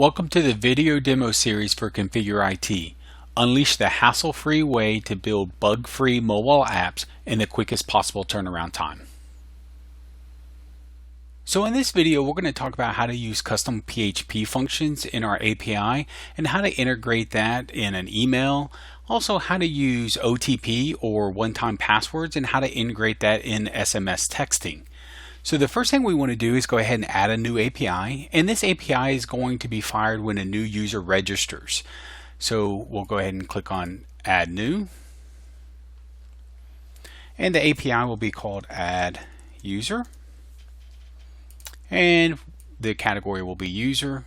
Welcome to the video demo series for Configure.IT. Unleash the hassle-free way to build bug-free mobile apps in the quickest possible turnaround time. So in this video, we're going to talk about how to use custom PHP functions in our API and how to integrate that in an email. Also, how to use OTP or one-time passwords and how to integrate that in SMS texting. So the first thing we want to do is go ahead and add a new API, and this API is going to be fired when a new user registers. So we'll go ahead and click on Add New, and the API will be called Add User, and the category will be User,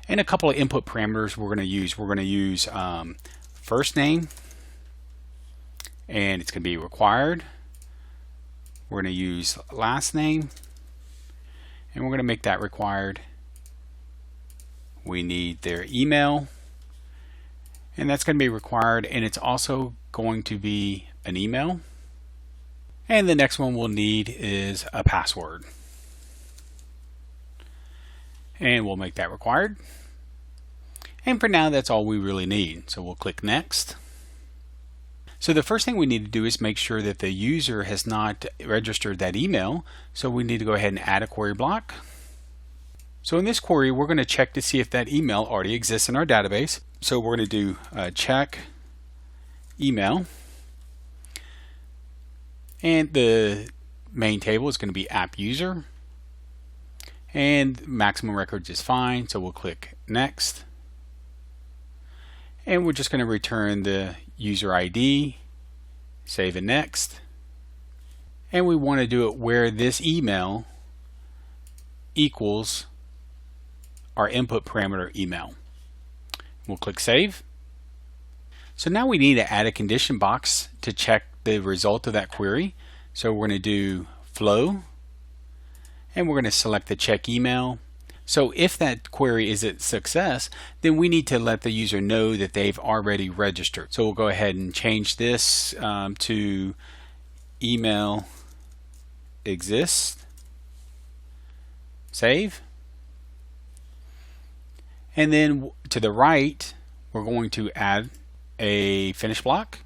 and a couple of input parameters we're going to use. We're going to use first name, and it's going to be required. We're going to use last name, and we're going to make that required. We need their email, and that's going to be required, and it's also going to be an email. And the next one we'll need is a password, and we'll make that required. And for now, that's all we really need. So we'll click Next. So the first thing we need to do is make sure that the user has not registered that email. So we need to go ahead and add a query block. So in this query, we're going to check to see if that email already exists in our database. So we're going to do check email. And the main table is going to be app user. And maximum records is fine. So we'll click Next. And we're just going to return the user ID, save and next. And we want to do it where this email equals our input parameter email. We'll click Save. So now we need to add a condition box to check the result of that query. So we're going to do flow, and we're going to select the check email. So if that query is a success, then we need to let the user know that they've already registered. So we'll go ahead and change this to email exists, save. And then to the right, we're going to add a finish block.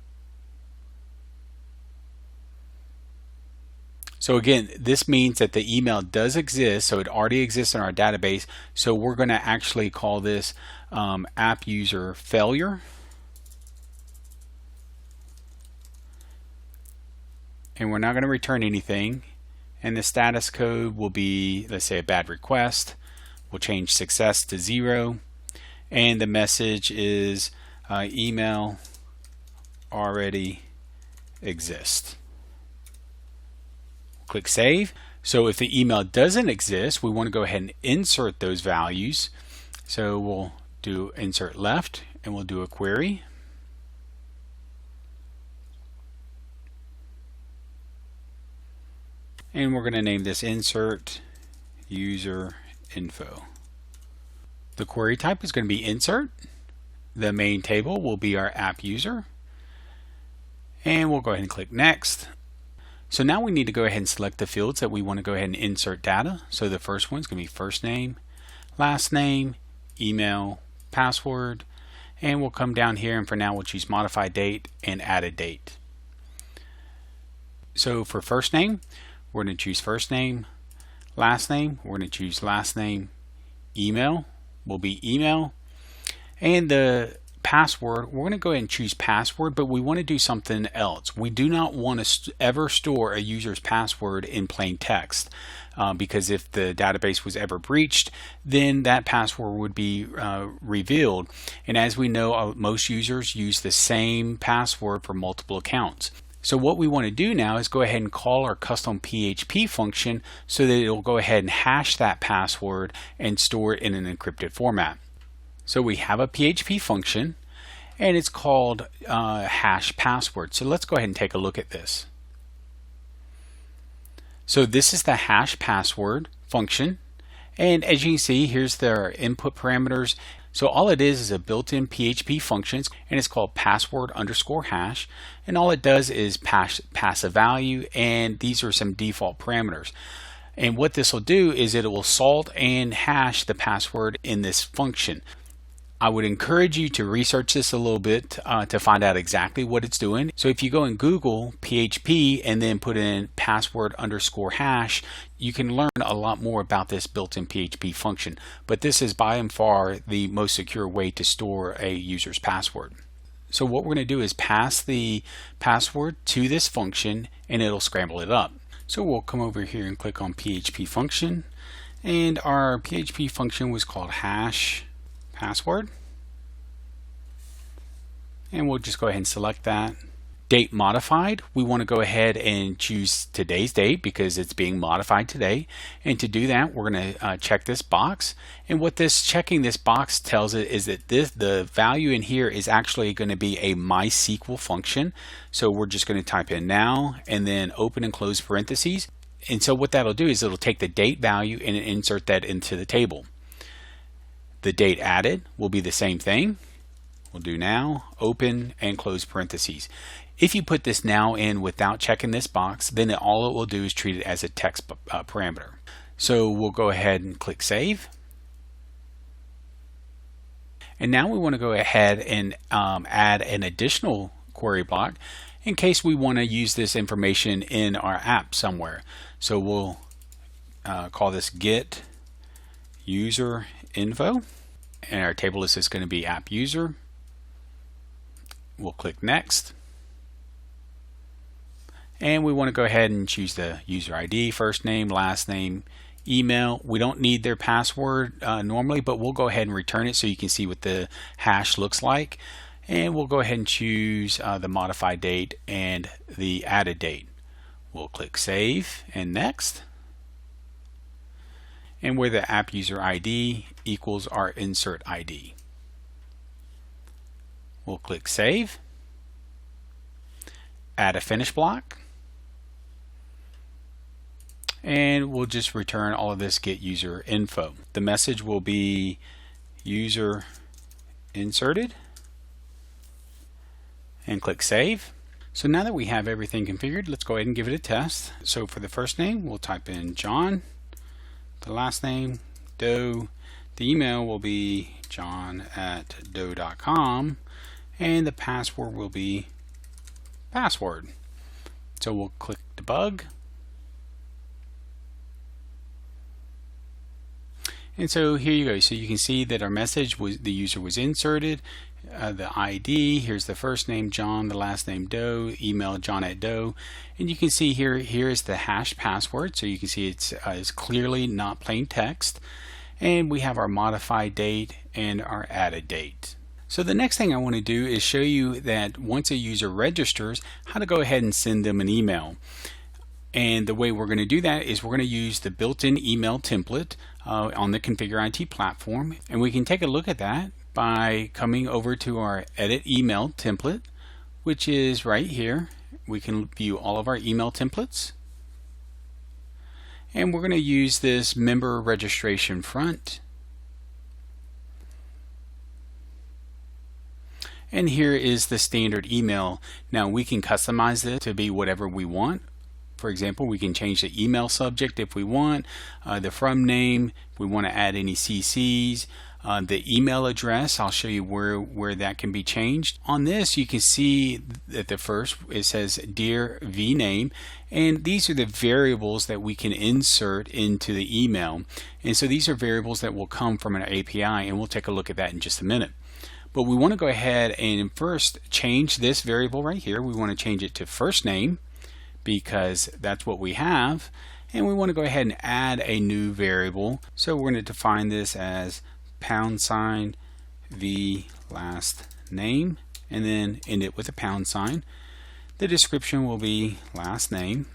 So again, this means that the email does exist, so it already exists in our database. So we're going to actually call this app user failure. And we're not going to return anything. And the status code will be, let's say, a bad request. We'll change success to 0. And the message is email already exists. Click Save. So if the email doesn't exist, we want to go ahead and insert those values. So we'll do insert left, and we'll do a query. And we're going to name this insert user info. The query type is going to be insert. The main table will be our app user. And we'll go ahead and click Next. So now we need to go ahead and select the fields that we want to go ahead and insert data. So the first one is going to be first name, last name, email, password, and we'll come down here, and for now we'll choose modify date and add a date. So for first name, we're going to choose first name. Last name, we're going to choose last name. Email will be email. And the password, we're going to go ahead and choose password, but we want to do something else. We do not want to ever store a user's password in plain text because if the database was ever breached, then that password would be revealed. And as we know, most users use the same password for multiple accounts. So what we want to do now is go ahead and call our custom PHP function so that it'll go ahead and hash that password and store it in an encrypted format. So we have a PHP function, and it's called hash password. So let's go ahead and take a look at this. So this is the hash password function, and as you can see, here's their input parameters. So all it is a built-in PHP function, and it's called password underscore hash, and all it does is pass a value, and these are some default parameters. And what this will do is it will salt and hash the password in this function. I would encourage you to research this a little bit to find out exactly what it's doing. So if you go and Google PHP and then put in password_hash, you can learn a lot more about this built-in PHP function. But this is by and far the most secure way to store a user's password. So what we're going to do is pass the password to this function and it'll scramble it up. So we'll come over here and click on PHP function, and our PHP function was called hash password, and we'll just go ahead and select that. Date modified, we want to go ahead and choose today's date because it's being modified today, and to do that we're going to check this box. And what this checking this box tells it is that the value in here is actually going to be a MySQL function. So we're just going to type in now and then open and close parentheses, and so what that'll do is it'll take the date value and insert that into the table. The date added will be the same thing. We'll do now, open and close parentheses. If you put this now in without checking this box, then all it will do is treat it as a text parameter. So we'll go ahead and click save. And now we want to go ahead and add an additional query block in case we want to use this information in our app somewhere. So we'll call this get user info, and our table list is going to be app user. We'll click next, and we want to go ahead and choose the user ID, first name, last name, email. We don't need their password normally, but we'll go ahead and return it so you can see what the hash looks like. And we'll go ahead and choose the modified date and the added date. We'll click save and next, and where the app user ID equals our insert ID. We'll click save, add a finish block, and we'll just return all of this get user info. The message will be user inserted, and click save. So now that we have everything configured, let's go ahead and give it a test. So for the first name, we'll type in John. The last name, Doe. The email will be john@doe.com, and the password will be password. So we'll click debug. And so here you go. So you can see that our message was the user was inserted. The ID, here's the first name John, the last name Doe, email john@doe, and you can see here is the hash password. So you can see it's clearly not plain text, and we have our modified date and our added date. So the next thing I want to do is show you that once a user registers, how to go ahead and send them an email. And the way we're going to do that is we're going to use the built-in email template on the Configure.IT platform, and we can take a look at that by coming over to our edit email template, which is right here. We can view all of our email templates, and we're going to use this member registration front. And here is the standard email. Now we can customize this to be whatever we want. For example, we can change the email subject if we want, the from name, if we want to add any CCs, the email address. I'll show you where that can be changed. On this, you can see that the first, it says Dear vname, and these are the variables that we can insert into the email. And so these are variables that will come from an API, and we'll take a look at that in just a minute. But we want to go ahead and first change this variable right here. We want to change it to first name, because that's what we have, and we want to go ahead and add a new variable. So we're going to define this as # v last name, and then end it with a #. The description will be last name.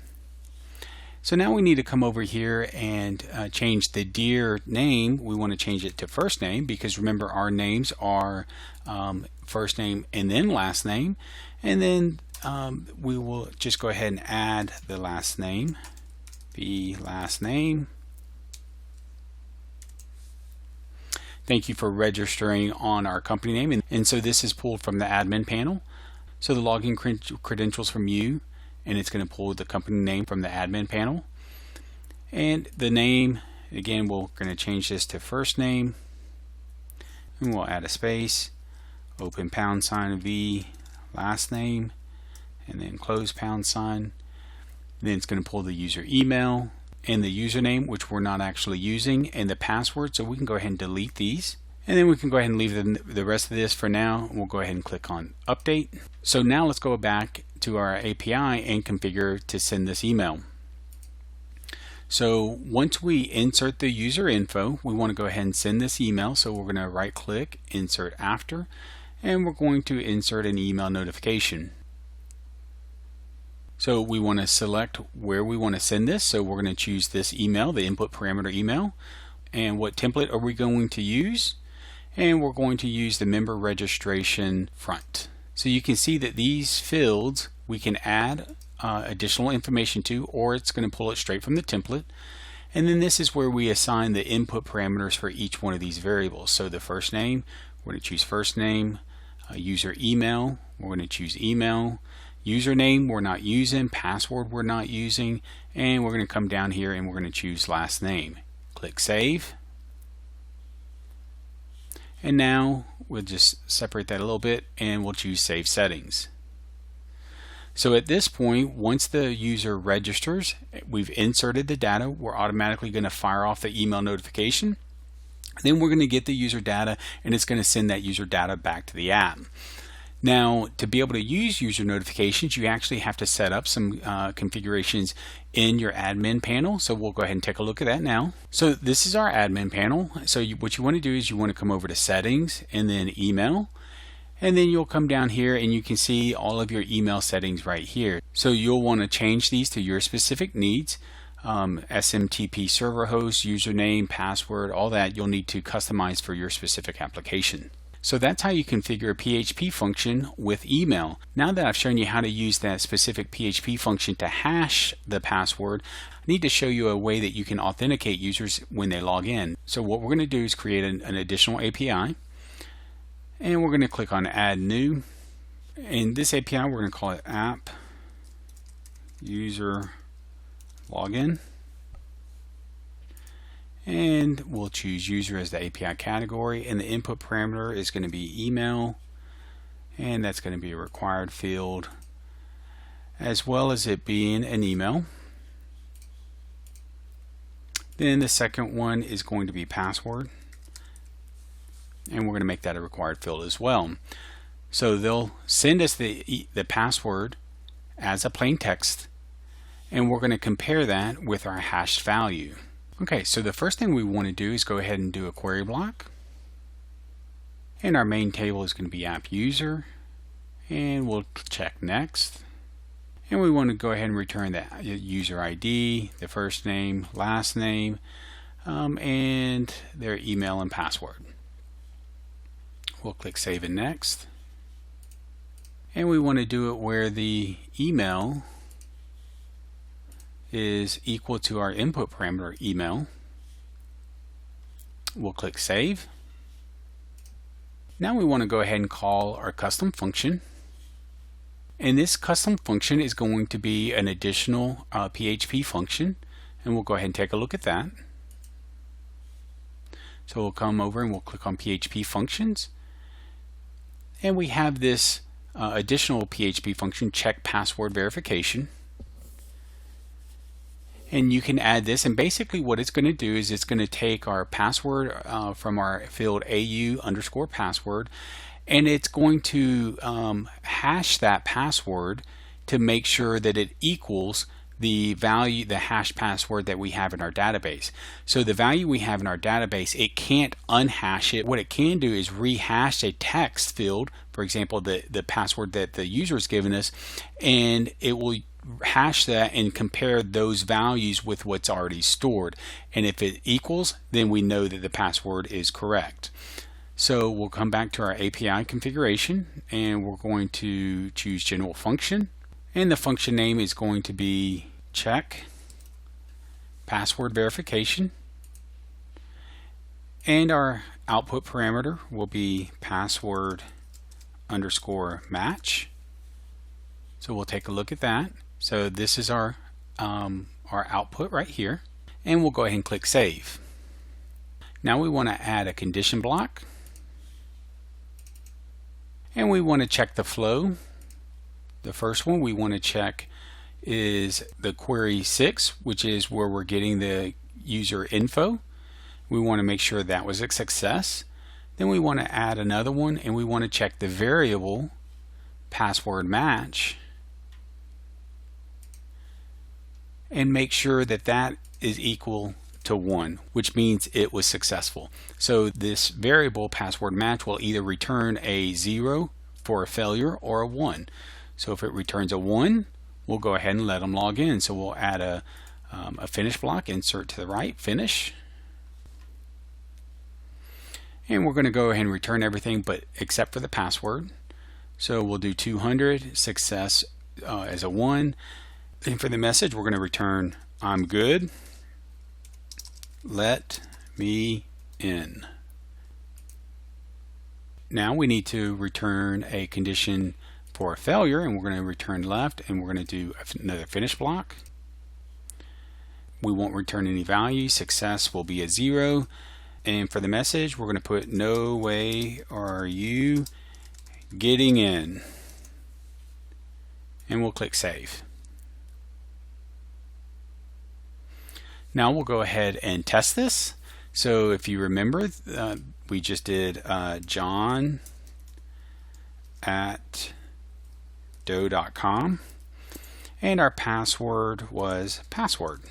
So now we need to come over here and change the dear name. We want to change it to first name, because remember our names are first name and then last name, and then we will just go ahead and add the last name, the last name. Thank you for registering on our company name, and so this is pulled from the admin panel. So the login credentials from you, and it's going to pull the company name from the admin panel. And the name, again, we're going to change this to first name, and we'll add a space, open # V, last name, and then close #. Then it's going to pull the user email and the username, which we're not actually using, and the password. So we can go ahead and delete these. And then we can go ahead and leave the rest of this for now. We'll go ahead and click on update. So now let's go back to our API and configure to send this email. So once we insert the user info, we want to go ahead and send this email. So we're going to right click, insert after, and we're going to insert an email notification. So we want to select where we want to send this. So we're going to choose this email, the input parameter email, and what template are we going to use? And we're going to use the member registration front. So you can see that these fields we can add additional information to, or it's going to pull it straight from the template. And then this is where we assign the input parameters for each one of these variables. So the first name, we're going to choose first name, user email, we're going to choose email, username we're not using, password we're not using, and we're going to come down here and we're going to choose last name. Click save. And now we'll just separate that a little bit and we'll choose Save Settings. So at this point, once the user registers, we've inserted the data, we're automatically going to fire off the email notification. Then we're going to get the user data and it's going to send that user data back to the app. Now, to be able to use user notifications, you actually have to set up some configurations in your admin panel. So we'll go ahead and take a look at that now. So this is our admin panel. So what you want to do is you want to come over to settings and then email. And then you'll come down here and you can see all of your email settings right here. So you'll want to change these to your specific needs. SMTP server host, username, password, all that you'll need to customize for your specific application. So that's how you configure a PHP function with email. Now that I've shown you how to use that specific PHP function to hash the password, I need to show you a way that you can authenticate users when they log in. So what we're going to do is create an additional API, and we're going to click on Add New. And this API we're going to call it App User Login. And we'll choose user as the API category, and the input parameter is going to be email, and that's going to be a required field, as well as it being an email. Then the second one is going to be password, and we're going to make that a required field as well. So they'll send us the password as a plain text, and we're going to compare that with our hashed value. Okay, so the first thing we want to do is go ahead and do a query block. And our main table is going to be app user. And we'll check next. And we want to go ahead and return the user ID, the first name, last name, and their email and password. We'll click Save and Next. And we want to do it where the email is equal to our input parameter email. We'll click Save. Now we want to go ahead and call our custom function. And this custom function is going to be an additional PHP function. And we'll go ahead and take a look at that. So we'll come over and we'll click on PHP functions. And we have this additional PHP function, check password verification. And you can add this, and basically what it's going to do is it's going to take our password from our field AU_password, and it's going to hash that password to make sure that it equals the value, the hash password that we have in our database. So the value we have in our database, it can't unhash it. What it can do is rehash a text field, for example, the password that the user has given us, and it will hash that and compare those values with what's already stored. And if it equals, then we know that the password is correct. So we'll come back to our API configuration, and we're going to choose general function, and the function name is going to be check password verification, and our output parameter will be password _match. So we'll take a look at that. So this is our output right here. and we'll go ahead and click Save. Now we want to add a condition block, and we want to check the flow. The first one we want to check is the query 6, which is where we're getting the user info. We want to make sure that was a success. Then we want to add another one, and we want to check the variable password match and make sure that that is equal to 1, which means it was successful. So this variable password match will either return a 0 for a failure or a 1. So if it returns a 1, we'll go ahead and let them log in. So we'll add a finish block, insert to the right, finish. And we're going to go ahead and return everything but except for the password. So we'll do 200, success as a 1. And for the message, we're going to return I'm good, let me in. Now we need to return a condition for a failure, and we're going to return left, and we're going to do another finish block. We won't return any value. Success will be a 0. And for the message, we're going to put no way are you getting in, and we'll click Save. Now we'll go ahead and test this. So if you remember, we just did John at doe.com, and our password was password.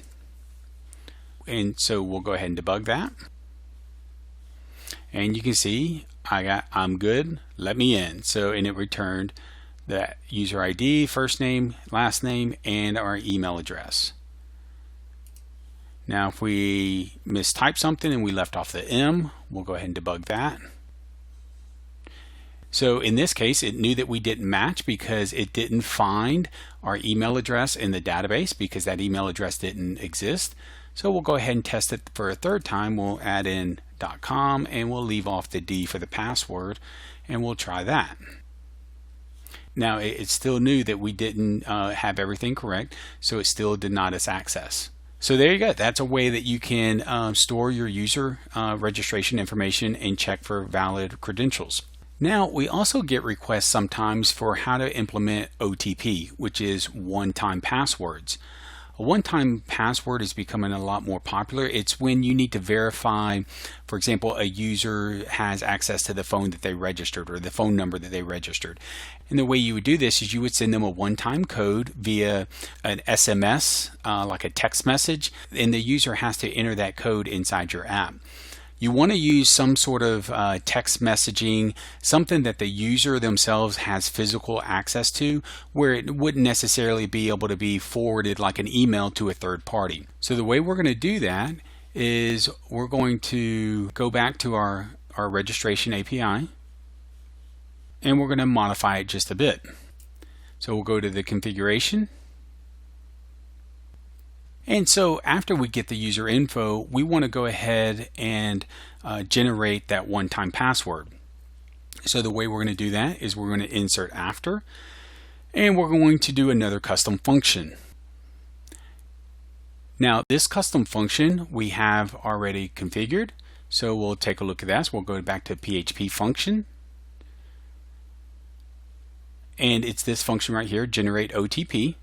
And so we'll go ahead and debug that. And you can see I got I'm good, let me in. So, and it returned the user ID, first name, last name, and our email address. Now if we mistype something and we left off the M, we'll go ahead and debug that. So in this case, it knew that we didn't match because it didn't find our email address in the database because that email address didn't exist. So we'll go ahead and test it for a third time. We'll add in .com and we'll leave off the D for the password, and we'll try that. Now it still knew that we didn't have everything correct, so it still denied us access. So there you go. That's a way that you can store your user registration information and check for valid credentials. Now we also get requests sometimes for how to implement OTP, which is one-time passwords. A one-time password is becoming a lot more popular. It's when you need to verify, for example, a user has access to the phone that they registered or the phone number that they registered. And the way you would do this is you would send them a one-time code via an SMS, like a text message, and the user has to enter that code inside your app. You want to use some sort of text messaging, something that the user themselves has physical access to, where it wouldn't necessarily be able to be forwarded like an email to a third party. So the way we're going to do that is we're going to go back to our registration API, and we're going to modify it just a bit. So we'll go to the configuration. And so after we get the user info, we want to go ahead and generate that one-time password. So the way we're going to do that is we're going to insert after, and we're going to do another custom function. Now this custom function we have already configured, so we'll take a look at that. So we'll go back to PHP function, and it's this function right here, generate OTP.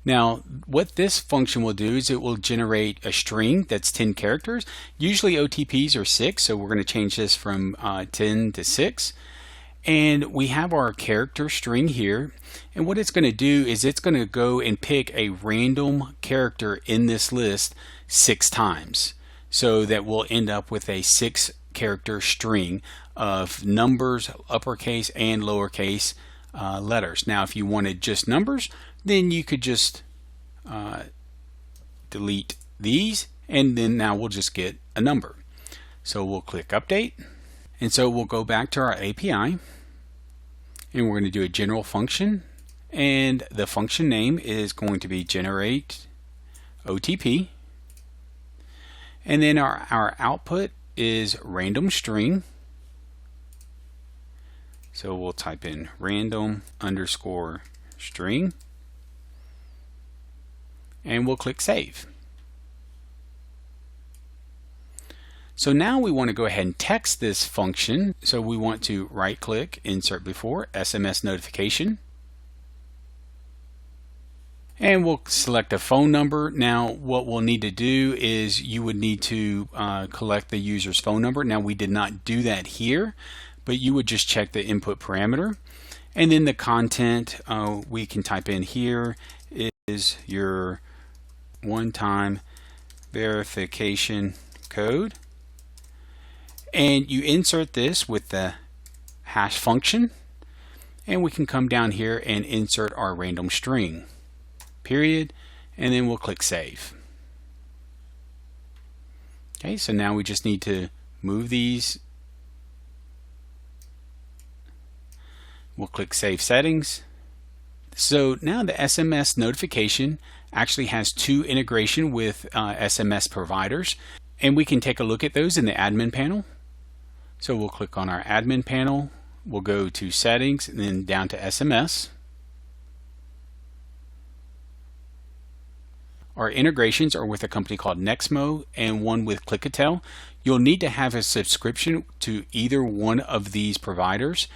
Now, what this function will do is it will generate a string that's 10 characters. Usually OTPs are 6, so we're going to change this from 10 to 6. And we have our character string here. And what it's going to do is it's going to go and pick a random character in this list 6 times. So that we'll end up with a 6-character string of numbers, uppercase and lowercase letters. Now, if you wanted just numbers, then you could just delete these, and then now we'll just get a number. So we'll click update, and so we'll go back to our API, and we're going to do a general function, and the function name is going to be generate OTP, and then our output is random string. So we'll type in random underscore string. and we'll click Save. So now we want to go ahead and text this function. So we want to right click, insert before, SMS notification. And we'll select a phone number. Now what we'll need to do is you would need to collect the user's phone number. Now we did not do that here, but you would just check the input parameter. And then the content we can type in here is your one-time verification code. And you insert this with the hash function, and we can come down here and insert our random string, period, and then we'll click Save. Okay, so now we just need to move these. We'll click Save Settings. So now the SMS notification actually has two integration with SMS providers, and we can take a look at those in the admin panel. So we'll click on our admin panel, we'll go to Settings and then down to SMS. Our integrations are with a company called Nexmo and one with Clickatel. You'll need to have a subscription to either one of these providers,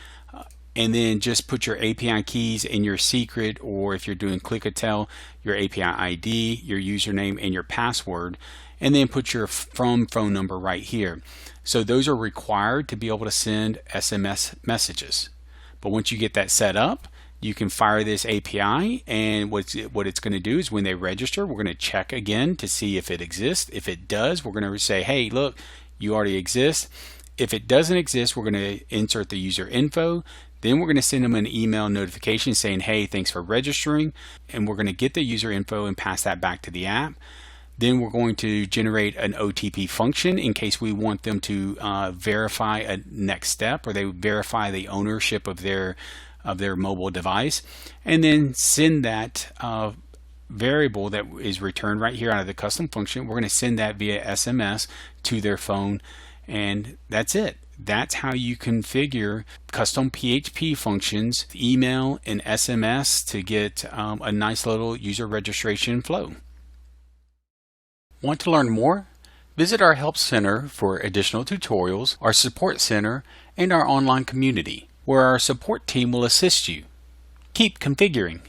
and then just put your API keys and your secret, or if you're doing Clickatel, your API ID, your username, and your password, and then put your phone number right here. So those are required to be able to send SMS messages. But once you get that set up, you can fire this API, and what it's going to do is when they register, we're going to check again to see if it exists. If it does, we're going to say, hey, look, you already exist. If it doesn't exist, we're going to insert the user info. Then we're going to send them an email notification saying, hey, thanks for registering. And we're going to get the user info and pass that back to the app. Then we're going to generate an OTP function in case we want them to verify a next step, or they verify the ownership of their mobile device, and then send that variable that is returned right here out of the custom function. We're going to send that via SMS to their phone, and that's it. That's how you configure custom PHP functions, email and SMS, to get a nice little user registration flow. Want to learn more? Visit our Help Center for additional tutorials, our Support Center, and our online community, where our support team will assist you. Keep configuring.